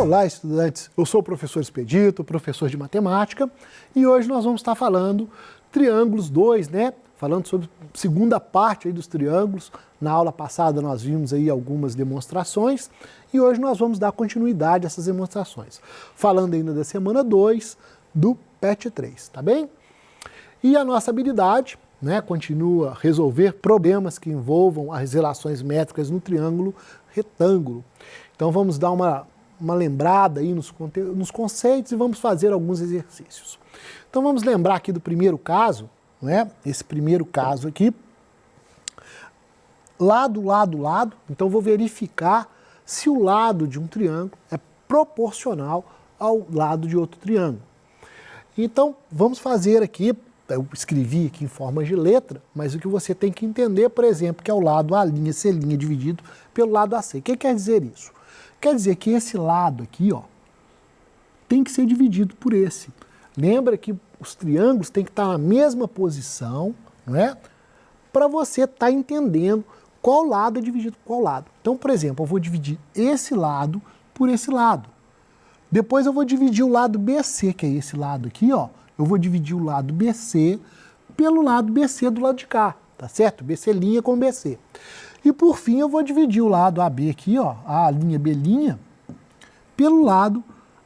Olá, estudantes! Eu sou o professor Expedito, professor de matemática, e hoje nós vamos estar falando triângulos 2, né? Falando sobre a segunda parte aí dos triângulos. Na aula passada nós vimos aí algumas demonstrações e hoje nós vamos dar continuidade a essas demonstrações. Falando ainda da semana 2 do PET 3, tá bem? E a nossa habilidade, né, continua resolver problemas que envolvam as relações métricas no triângulo retângulo. Então vamos dar uma lembrada aí nos conceitos e vamos fazer alguns exercícios. Então vamos lembrar aqui do primeiro caso, né? Esse primeiro caso aqui, lado, lado, lado. Então vou verificar se o lado de um triângulo é proporcional ao lado de outro triângulo. Então vamos fazer aqui, eu escrevi aqui em forma de letra, mas o que você tem que entender, por exemplo, que é o lado A', C' dividido pelo lado AC. O que quer dizer isso? Quer dizer que esse lado aqui, ó, tem que ser dividido por esse. Lembra que os triângulos têm que estar na mesma posição, não é? Para você estar entendendo qual lado é dividido por qual lado. Então, por exemplo, eu vou dividir esse lado por esse lado. Depois eu vou dividir o lado BC, que é esse lado aqui, ó. Eu vou dividir o lado BC pelo lado BC do lado de cá, tá certo? BC' com BC. E por fim eu vou dividir o lado AB aqui, ó, A'B', pelo lado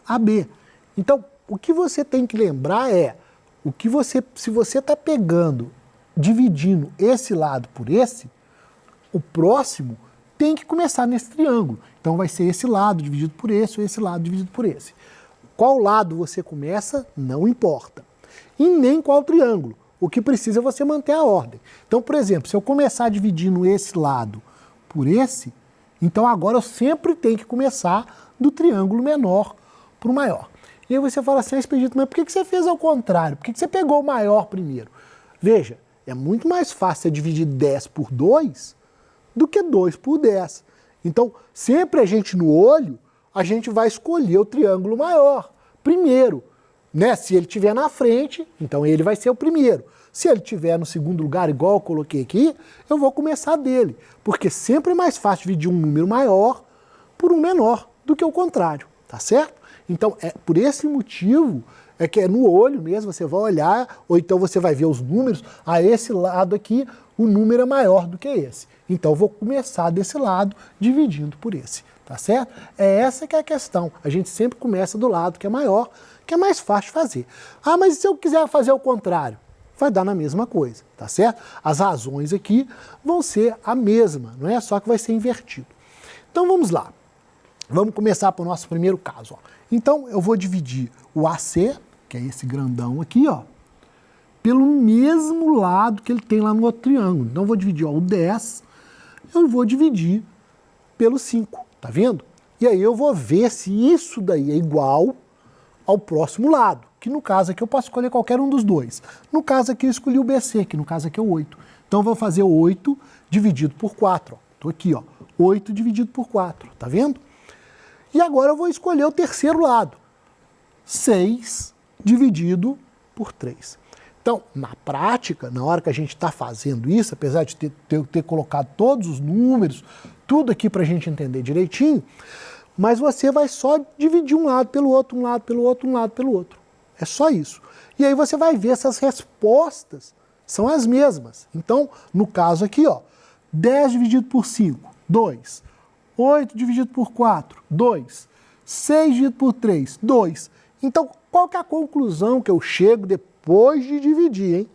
AB. Então, o que você tem que lembrar é, se você está pegando, dividindo esse lado por esse, o próximo tem que começar nesse triângulo. Então vai ser esse lado dividido por esse ou esse lado dividido por esse. Qual lado você começa, não importa. E nem qual triângulo. O que precisa é você manter a ordem. Então, por exemplo, se eu começar dividindo esse lado por esse, então agora eu sempre tenho que começar do triângulo menor para o maior. E aí você fala assim, Expedito, mas por que você fez ao contrário? Por que você pegou o maior primeiro? Veja, é muito mais fácil dividir 10 por 2 do que 2 por 10. Então, sempre a gente no olho, a gente vai escolher o triângulo maior primeiro. Né? Se ele estiver na frente, então ele vai ser o primeiro. Se ele estiver no segundo lugar, igual eu coloquei aqui, eu vou começar dele. Porque sempre é mais fácil dividir um número maior por um menor do que o contrário, tá certo? Então, por esse motivo, é que é no olho mesmo, você vai olhar, ou então você vai ver os números, a esse lado aqui, o número é maior do que esse. Então, eu vou começar desse lado, dividindo por esse, tá certo? É essa que é a questão. A gente sempre começa do lado que é maior, que é mais fácil de fazer. Ah, mas e se eu quiser fazer o contrário? Vai dar na mesma coisa, tá certo? As razões aqui vão ser a mesma, não é? Só que vai ser invertido. Então, vamos lá. Vamos começar para o nosso primeiro caso, ó. Então, eu vou dividir o AC, que é esse grandão aqui, ó, pelo mesmo lado que ele tem lá no outro triângulo. Então, eu vou dividir, ó, o 10, eu vou dividir pelo 5, tá vendo? E aí eu vou ver se isso daí é igual ao próximo lado, que no caso aqui eu posso escolher qualquer um dos dois. No caso aqui eu escolhi o BC, que no caso aqui é o 8. Então, eu vou fazer 8 dividido por 4, ó. Tô aqui, ó, 8 dividido por 4, tá vendo? E agora eu vou escolher o terceiro lado, 6 dividido por 3. Então, na prática, na hora que a gente está fazendo isso, apesar de ter colocado todos os números, tudo aqui para a gente entender direitinho, mas você vai só dividir um lado pelo outro, um lado pelo outro, um lado pelo outro. É só isso. E aí você vai ver se as respostas são as mesmas. Então, no caso aqui, ó, 10 dividido por 5, 2. 8 dividido por 4, 2. 6 dividido por 3, 2. Então, qual que é a conclusão que eu chego depois de dividir, hein?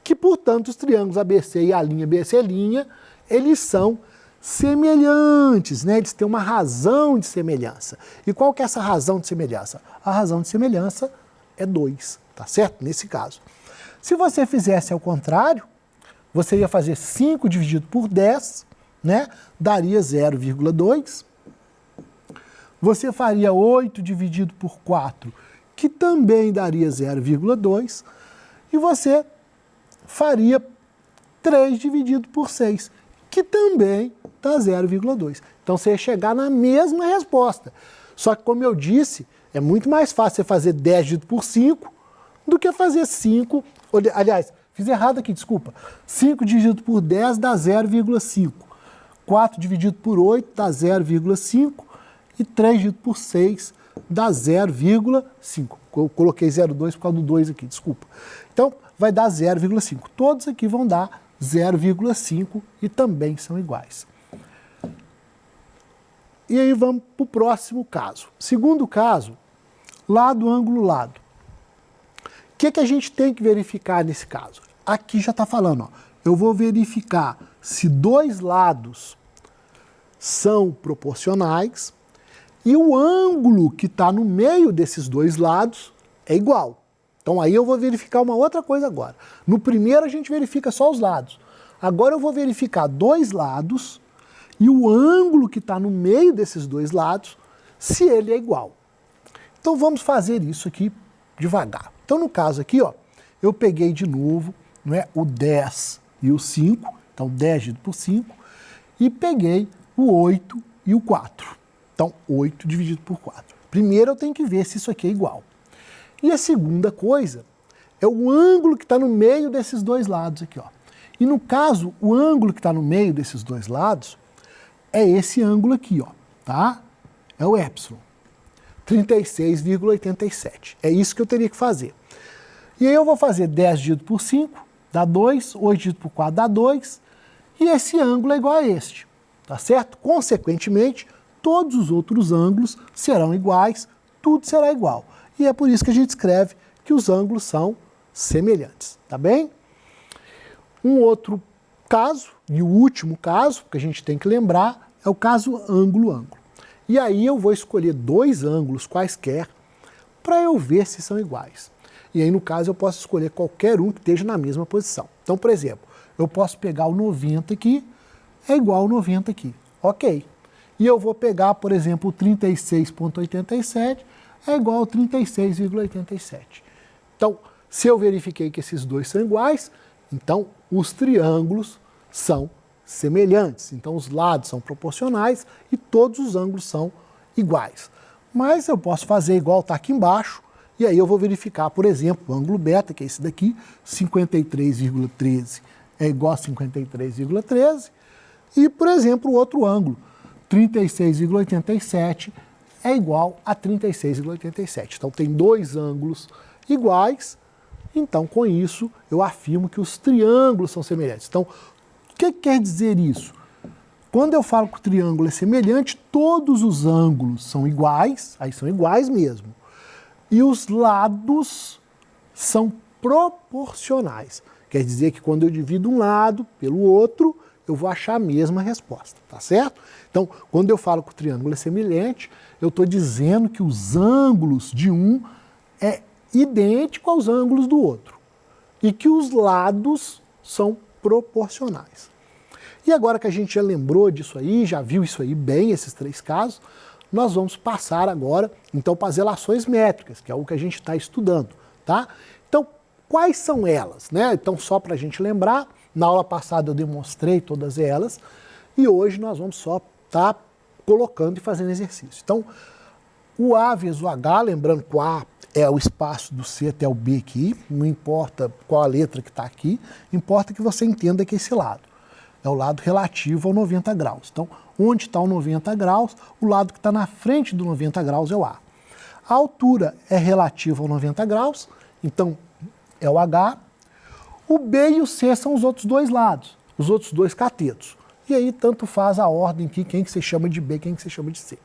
Que, portanto, os triângulos ABC e a linha BC', eles são semelhantes, né? Eles têm uma razão de semelhança. E qual que é essa razão de semelhança? A razão de semelhança é 2, tá certo? Nesse caso. Se você fizesse ao contrário, você ia fazer 5 dividido por 10, né? Daria 0,2. Você faria 8 dividido por 4, que também daria 0,2. E você faria 3 dividido por 6, que também dá 0,2. Então você ia chegar na mesma resposta. Só que, como eu disse, é muito mais fácil você fazer 10 dividido por 5 do que fazer 5. Aliás, fiz errado aqui, desculpa. 5 dividido por 10 dá 0,5. 4 dividido por 8 dá 0,5 e 3 dividido por 6 dá 0,5. Eu coloquei 0,2 por causa do 2 aqui, desculpa. Então, vai dar 0,5. Todos aqui vão dar 0,5 e também são iguais. E aí vamos para o próximo caso. Segundo caso, lado, ângulo, lado. O que a gente tem que verificar nesse caso? Aqui já está falando, ó, eu vou verificar se dois lados são proporcionais e o ângulo que está no meio desses dois lados é igual. Então aí eu vou verificar uma outra coisa agora. No primeiro a gente verifica só os lados. Agora eu vou verificar dois lados e o ângulo que está no meio desses dois lados, se ele é igual. Então vamos fazer isso aqui devagar. Então no caso aqui, ó, eu peguei de novo, não é, o 10 e o 5, então 10 dividido por 5, e peguei o 8 e o 4. Então 8 dividido por 4. Primeiro eu tenho que ver se isso aqui é igual. E a segunda coisa é o ângulo que está no meio desses dois lados aqui, ó. E no caso, o ângulo que está no meio desses dois lados é esse ângulo aqui, ó, tá? É o epsilon, 36,87. É isso que eu teria que fazer. E aí eu vou fazer 10 dividido por 5, dá 2, 8 dividido por 4 dá 2, e esse ângulo é igual a este, tá certo? Consequentemente, todos os outros ângulos serão iguais, tudo será igual. E é por isso que a gente escreve que os ângulos são semelhantes, tá bem? Um outro caso, e o último caso, que a gente tem que lembrar, é o caso ângulo-ângulo. E aí eu vou escolher dois ângulos quaisquer para eu ver se são iguais. E aí, no caso, eu posso escolher qualquer um que esteja na mesma posição. Então, por exemplo, eu posso pegar o 90 aqui, é igual ao 90 aqui. Ok. E eu vou pegar, por exemplo, o 36,87, é igual ao 36,87. Então, se eu verifiquei que esses dois são iguais, então os triângulos são semelhantes. Então, os lados são proporcionais e todos os ângulos são iguais. Mas eu posso fazer igual está aqui embaixo, e aí eu vou verificar, por exemplo, o ângulo beta, que é esse daqui, 53,13 é igual a 53,13, e, por exemplo, o outro ângulo, 36,87 é igual a 36,87. Então, tem dois ângulos iguais, então, com isso, eu afirmo que os triângulos são semelhantes. Então, o que quer dizer isso? Quando eu falo que o triângulo é semelhante, todos os ângulos são iguais, aí são iguais mesmo. E os lados são proporcionais. Quer dizer que quando eu divido um lado pelo outro, eu vou achar a mesma resposta, tá certo? Então, quando eu falo que o triângulo é semelhante, eu estou dizendo que os ângulos de um é idêntico aos ângulos do outro. E que os lados são proporcionais. E agora que a gente já lembrou disso aí, já viu isso aí bem, esses três casos, nós vamos passar agora, então, para as relações métricas, que é o que a gente está estudando, tá? Então, quais são elas, né? Então, só para a gente lembrar, na aula passada eu demonstrei todas elas, e hoje nós vamos só estar colocando e fazendo exercício. Então, o A vezes o H, lembrando que o A é o espaço do C até o B aqui, não importa qual a letra que está aqui, importa que você entenda que esse lado é o lado relativo ao 90 graus. Então, onde está o 90 graus, o lado que está na frente do 90 graus é o A. A altura é relativa ao 90 graus, então é o H. O B e o C são os outros dois lados, os outros dois catetos. E aí tanto faz a ordem aqui, quem que você chama de B, quem que você chama de C.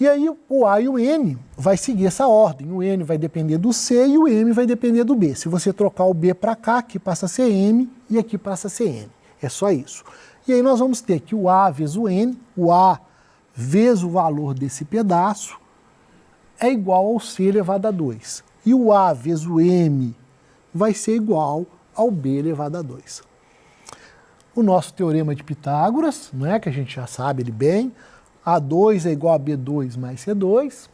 E aí o A e o N vai seguir essa ordem. O N vai depender do C e o M vai depender do B. Se você trocar o B para cá, aqui passa a ser M e aqui passa a ser N. É só isso. E aí nós vamos ter que o A vezes o N, o A vezes o valor desse pedaço, é igual ao C elevado a 2. E o A vezes o M vai ser igual ao B elevado a 2. O nosso teorema de Pitágoras, não é, que a gente já sabe ele bem, A2 é igual a B2 mais C2.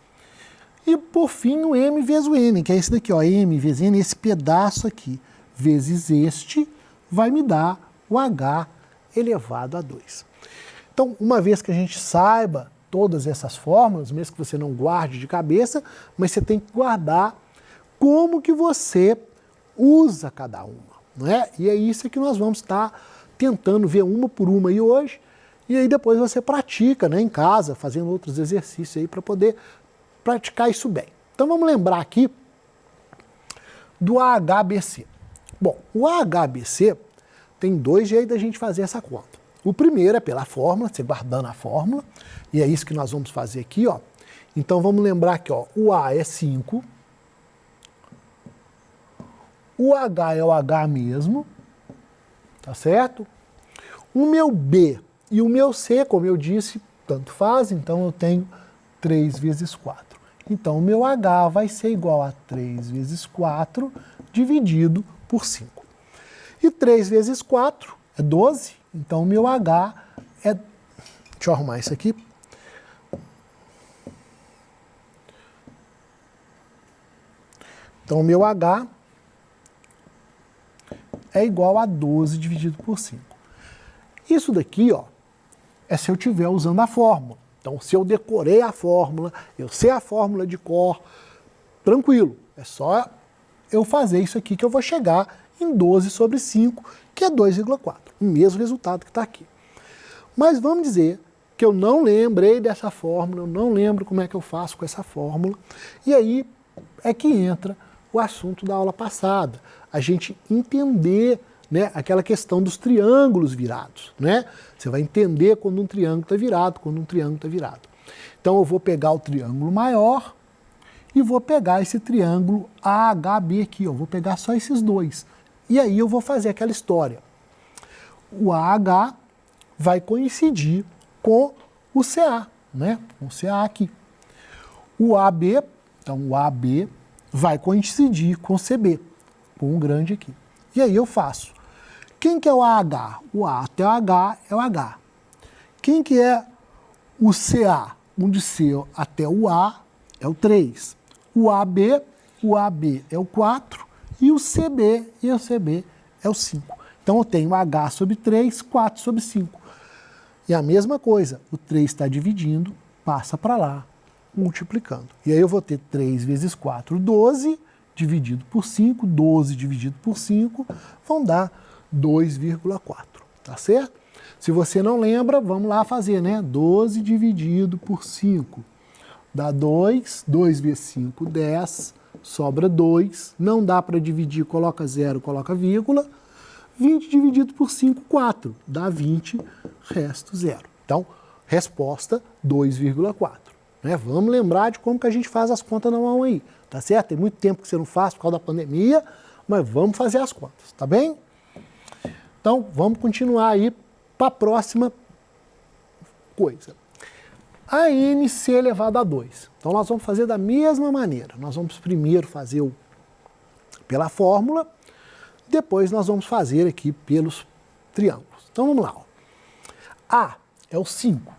E, por fim, o M vezes o N, que é esse daqui, ó, M vezes N, esse pedaço aqui, vezes este, vai me dar o H elevado a 2. Então, uma vez que a gente saiba todas essas fórmulas, mesmo que você não guarde de cabeça, mas você tem que guardar como que você usa cada uma, não é? E é isso que nós vamos estar tentando ver uma por uma aí hoje, E aí depois você pratica, né, em casa, fazendo outros exercícios aí para poder praticar isso bem. Então vamos lembrar aqui do AHBC. Bom, o AHBC tem dois jeitos da gente fazer essa conta. O primeiro é pela fórmula, você guardando a fórmula, e é isso que nós vamos fazer aqui, ó. Então vamos lembrar que, ó, o A é 5, o H é o H mesmo, tá certo? O meu B e o meu C, como eu disse, tanto faz, então eu tenho 3 vezes 4. Então o meu H vai ser igual a 3 vezes 4 dividido por 5. E 3 vezes 4 é 12, então o meu H é... Deixa eu arrumar isso aqui. Então o meu H é igual a 12 dividido por 5. Isso daqui, ó, é se eu estiver usando a fórmula. Então, se eu decorei a fórmula, eu sei a fórmula de cor, tranquilo. É só eu fazer isso aqui que eu vou chegar em 12 sobre 5, que é 2,4. O mesmo resultado que está aqui. Mas vamos dizer que eu não lembrei dessa fórmula, eu não lembro como é que eu faço com essa fórmula. E aí é que entra o assunto da aula passada. A gente entender, né, aquela questão dos triângulos virados, né? Você vai entender quando um triângulo está virado, quando um triângulo está virado. Então eu vou pegar o triângulo maior e vou pegar esse triângulo AHB aqui, ó. Vou pegar só esses dois. E aí eu vou fazer aquela história. O AH vai coincidir com o CA, né? Com o CA aqui. O AB, então o AB vai coincidir com o CB, com o grande aqui. E aí eu faço. Quem que é o AH? O A até o H é o H. Quem que é o CA? Onde C até o A é o 3. O AB é o 4. E o CB é o 5. Então eu tenho H sobre 3, 4 sobre 5. E a mesma coisa, o 3 está dividindo, passa para lá, multiplicando. E aí eu vou ter 3 vezes 4, 12, dividido por 5, 12 dividido por 5, vão dar 2,4, tá certo? Se você não lembra, vamos lá fazer, né? 12 dividido por 5 dá 2, 2 vezes 5, 10, sobra 2, não dá para dividir, coloca 0, coloca vírgula, 20 dividido por 5, 4, dá 20, resto 0. Então, resposta 2,4. Né? Vamos lembrar de como que a gente faz as contas na mão aí, tá certo? Tem muito tempo que você não faz por causa da pandemia, mas vamos fazer as contas, tá bem? Então, vamos continuar aí para a próxima coisa. A NC elevado a 2. Então, nós vamos fazer da mesma maneira. Nós vamos primeiro fazer pela fórmula, depois nós vamos fazer aqui pelos triângulos. Então, vamos lá. Ó. A é o 5.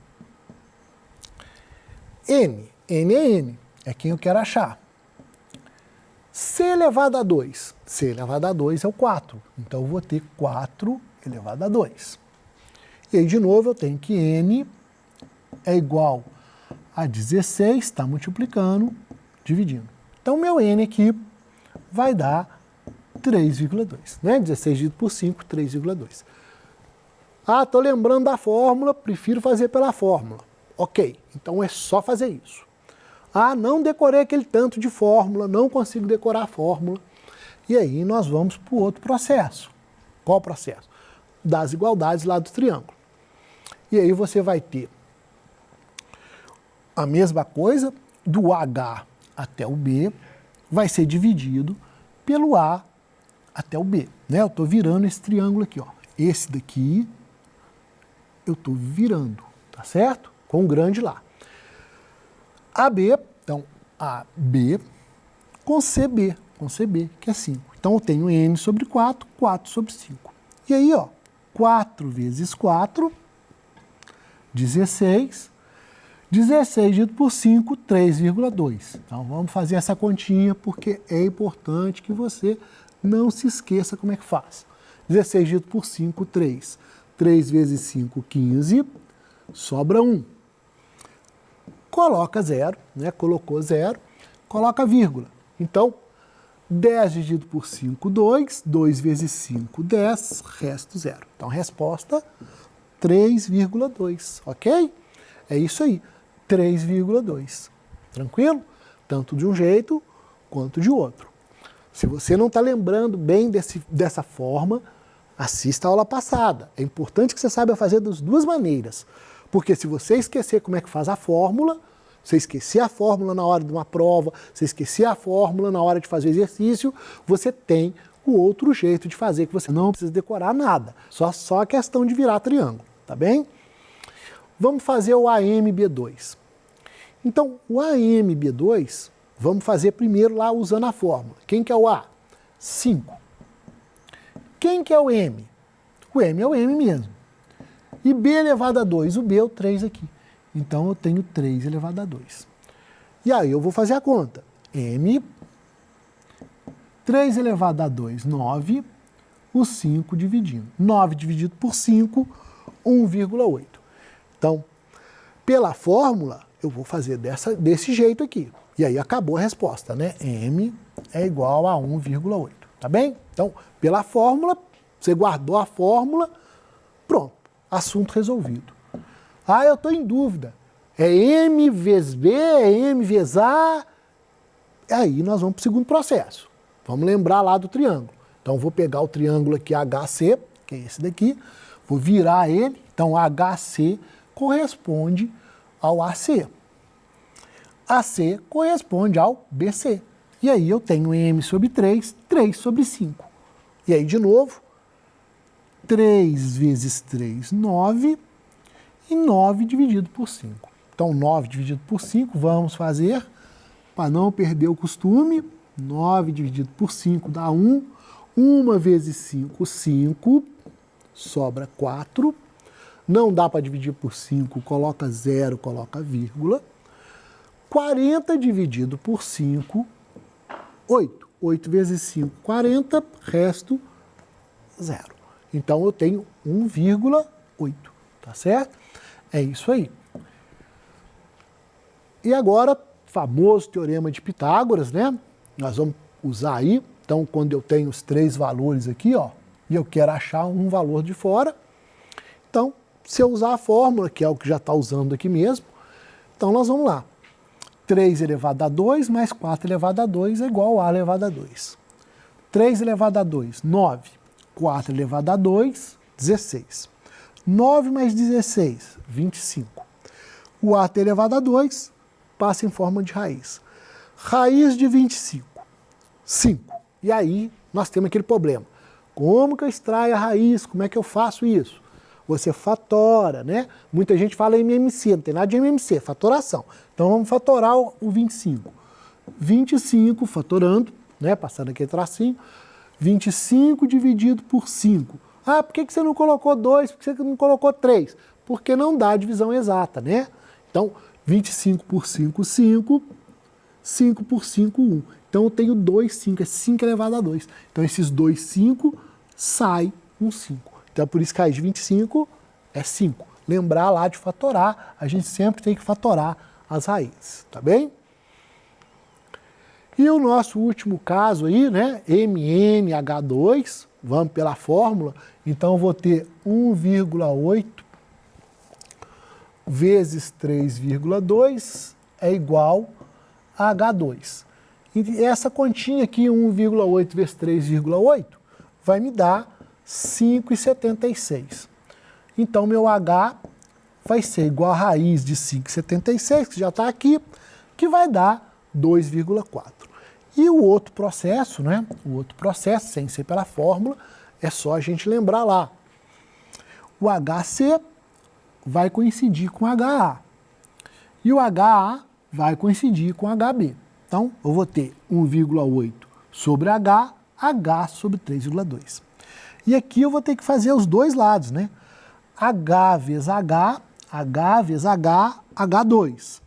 N é N, é quem eu quero achar. C elevado a 2. C elevado a 2 é o 4. Então, eu vou ter 4 elevado a 2. E aí, de novo, eu tenho que N é igual a 16, está multiplicando, dividindo. Então, meu N aqui vai dar 3,2. Né? 16 dividido por 5, 3,2. Ah, estou lembrando da fórmula, prefiro fazer pela fórmula. Ok, então é só fazer isso. Ah, não decorei aquele tanto de fórmula, não consigo decorar a fórmula. E aí nós vamos para o outro processo. Qual processo? Das igualdades lá do triângulo. E aí você vai ter a mesma coisa, do H até o B, vai ser dividido pelo A até o B. Né? Eu estou virando esse triângulo aqui. Ó. Esse daqui, eu estou virando, tá certo? Com o grande lá. AB, então, AB com CB, que é 5. Então, eu tenho N sobre 4, 4 sobre 5. E aí, ó, 4 vezes 4, 16. 16 dividido por 5, 3,2. Então, vamos fazer essa continha, porque é importante que você não se esqueça como é que faz. 16 dividido por 5, 3. 3 vezes 5, 15. Sobra 1. Coloca 0, né? Colocou 0. Coloca vírgula. Então, 10 dividido por 5, 2. 2 vezes 5, 10. Resto 0. Então, resposta 3,2, ok? É isso aí, 3,2. Tranquilo? Tanto de um jeito quanto de outro. Se você não está lembrando bem dessa forma, assista a aula passada. É importante que você saiba fazer das duas maneiras. Porque se você esquecer como é que faz a fórmula, você esquecer a fórmula na hora de uma prova, você esquecer a fórmula na hora de fazer o exercício, você tem o outro jeito de fazer, que você não precisa decorar nada. Só a questão de virar triângulo, tá bem? Vamos fazer o AMB2. Então, o AMB2, vamos fazer primeiro lá usando a fórmula. Quem que é o A? 5. Quem que é o M? O M é o M mesmo. E B elevado a 2, o B é o 3 aqui. Então, eu tenho 3 elevado a 2. E aí, eu vou fazer a conta. M, 3 elevado a 2, 9, o 5 dividindo. 9 dividido por 5, 1,8. Então, pela fórmula, eu vou fazer desse jeito aqui. E aí, acabou a resposta, né? M é igual a 1,8. Tá bem? Então, pela fórmula, você guardou a fórmula, pronto, assunto resolvido. Ah, eu estou em dúvida. É M vezes B, é M vezes A. Aí nós vamos para o segundo processo. Vamos lembrar lá do triângulo. Então, vou pegar o triângulo aqui HC, que é esse daqui, vou virar ele. Então, HC corresponde ao AC. AC corresponde ao BC. E aí eu tenho M sobre 3, 3 sobre 5. E aí, de novo, 3 vezes 3, 9, e 9 dividido por 5. Então, 9 dividido por 5, vamos fazer, para não perder o costume, 9 dividido por 5 dá 1, 1 vezes 5, 5, sobra 4, não dá para dividir por 5, coloca 0, coloca vírgula, 40 dividido por 5, 8. 8 vezes 5, 40, resto 0. Então, eu tenho 1,8, tá certo? É isso aí. E agora, famoso teorema de Pitágoras, né? Nós vamos usar aí. Então, quando eu tenho os 3 valores aqui, ó, e eu quero achar um valor de fora, então, se eu usar a fórmula, que é o que já está usando aqui mesmo, então nós vamos lá. 3 elevado a 2 mais 4 elevado a 2 é igual a elevado a 2. 3 elevado a 2, 9. 4 elevado a 2, 16. 9 mais 16, 25. O AT elevado a 2 passa em forma de raiz. Raiz de 25, 5. E aí nós temos aquele problema. Como que eu extraio a raiz? Como é que eu faço isso? Você fatora, né? Muita gente fala MMC, não tem nada de MMC, fatoração. Então vamos fatorar o 25. 25 fatorando, né? Passando aqui tracinho. 25 dividido por 5. Ah, por que você não colocou 2? Por que você não colocou 3? Porque não dá a divisão exata, né? Então, 25 por 5, 5. 5 por 5, 1. Então, eu tenho 2, 5. É 5 elevado a 2. Então, esses 2, 5, sai um 5. Então, é por isso que a raiz de 25 é 5. Lembrar lá de fatorar. A gente sempre tem que fatorar as raízes, tá bem? E o nosso último caso aí, né? MNH2. Vamos pela fórmula, então eu vou ter 1,8 vezes 3,2 é igual a H2. E essa continha aqui, 1,8 vezes 3,8, vai me dar 5,76. Então, meu H vai ser igual a raiz de 5,76, que já está aqui, que vai dar 2,4. E o outro processo, né? O outro processo, sem ser pela fórmula, é só a gente lembrar lá. O HC vai coincidir com HA. E o HA vai coincidir com HB. Então, eu vou ter 1,8 sobre H, H sobre 3,2. E aqui eu vou ter que fazer os dois lados, né? H vezes H, H vezes H, H2.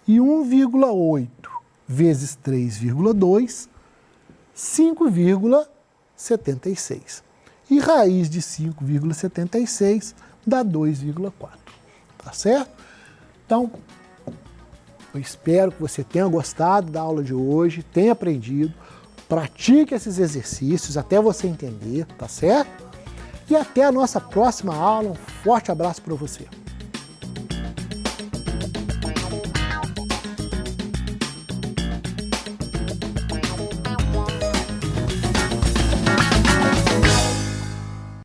E 1,8 vezes 3,2, 5,76. E raiz de 5,76 dá 2,4. Tá certo? Então, eu espero que você tenha gostado da aula de hoje, tenha aprendido. Pratique esses exercícios até você entender, tá certo? E até a nossa próxima aula. forte abraço para você.